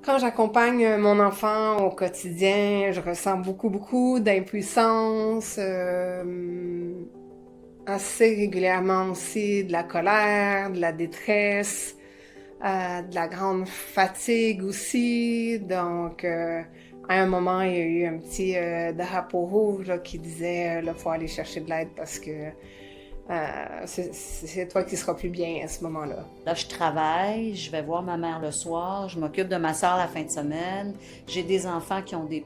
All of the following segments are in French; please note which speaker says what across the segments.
Speaker 1: Quand j'accompagne mon enfant au quotidien, je ressens beaucoup d'impuissance, assez régulièrement aussi de la colère, de la détresse, de la grande fatigue aussi. Donc, à un moment, il y a eu un petit drapeau rouge là, qui disait là, faut aller chercher de l'aide parce que c'est toi qui seras plus bien à ce moment-là.
Speaker 2: Là, je travaille, je vais voir ma mère le soir, je m'occupe de ma soeur la fin de semaine. J'ai des enfants qui ont des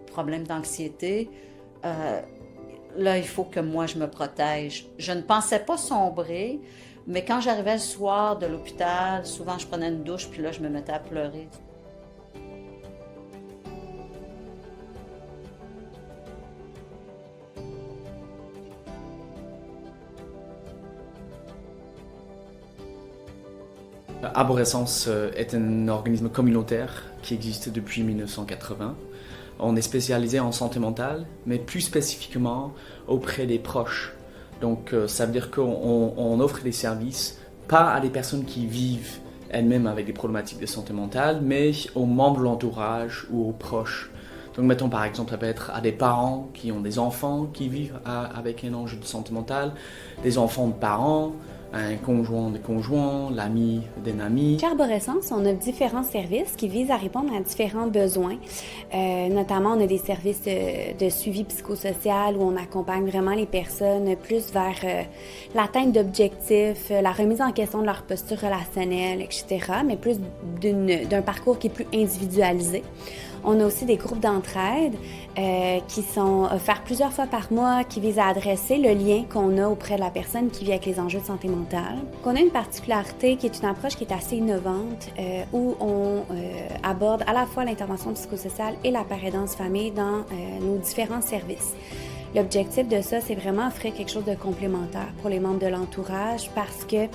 Speaker 2: problèmes d'anxiété. Euh, Là, il faut que moi, je me protège. Je ne pensais pas sombrer, mais quand j'arrivais le soir de l'hôpital, souvent, je prenais une douche, puis là, je me mettais à pleurer.
Speaker 3: Arborescence est un organisme communautaire qui existe depuis 1980. On est spécialisé en santé mentale, mais plus spécifiquement auprès des proches. Donc ça veut dire qu'on offre des services pas à des personnes qui vivent elles-mêmes avec des problématiques de santé mentale, mais aux membres de l'entourage ou aux proches. Donc mettons par exemple, ça peut être à des parents qui ont des enfants qui vivent avec un enjeu de santé mentale, des enfants de parents, un conjoint de conjoint, l'ami d'un ami.
Speaker 4: Chez Arborescence, on a différents services qui visent à répondre à différents besoins. Notamment, on a des services de suivi psychosocial où on accompagne vraiment les personnes plus vers l'atteinte d'objectifs, la remise en question de leur posture relationnelle, etc., mais plus d'un parcours qui est plus individualisé. On a aussi des groupes d'entraide qui sont offerts plusieurs fois par mois, qui visent à adresser le lien qu'on a auprès de la personne qui vit avec les enjeux de santé mentale. On a une particularité qui est une approche qui est assez innovante, où on aborde à la fois l'intervention psychosociale et la paraidance famille dans nos différents services. L'objectif de ça, c'est vraiment offrir quelque chose de complémentaire pour les membres de l'entourage parce que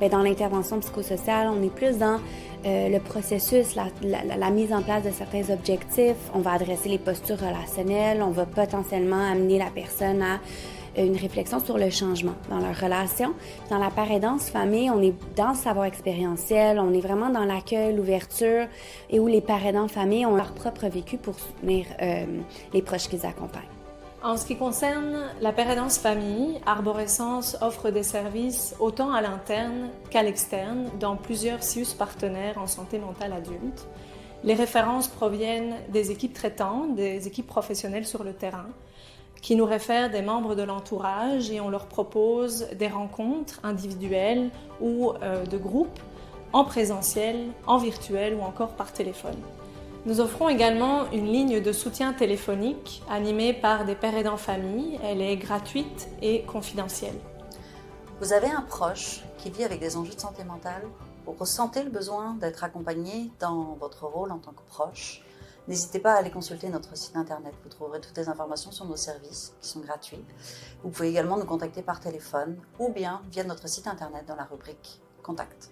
Speaker 4: dans l'intervention psychosociale, on est plus dans le processus, la mise en place de certains objectifs. On va adresser les postures relationnelles, on va potentiellement amener la personne à une réflexion sur le changement dans leur relation. Dans la paraidance famille, on est dans le savoir expérientiel, on est vraiment dans l'accueil, l'ouverture et où les paraidants famille ont leur propre vécu pour soutenir les proches qu'ils accompagnent.
Speaker 5: En ce qui concerne la paraidance famille, Arborescence offre des services autant à l'interne qu'à l'externe dans plusieurs CIUS partenaires en santé mentale adulte. Les références proviennent des équipes traitantes, des équipes professionnelles sur le terrain, qui nous réfèrent des membres de l'entourage et on leur propose des rencontres individuelles ou de groupe en présentiel, en virtuel ou encore par téléphone. Nous offrons également une ligne de soutien téléphonique animée par des pères aidants famille. Elle est gratuite et confidentielle.
Speaker 2: Vous avez un proche qui vit avec des enjeux de santé mentale, vous ressentez le besoin d'être accompagné dans votre rôle en tant que proche, n'hésitez pas à aller consulter notre site internet. Vous trouverez toutes les informations sur nos services qui sont gratuits. Vous pouvez également nous contacter par téléphone ou bien via notre site internet dans la rubrique Contact.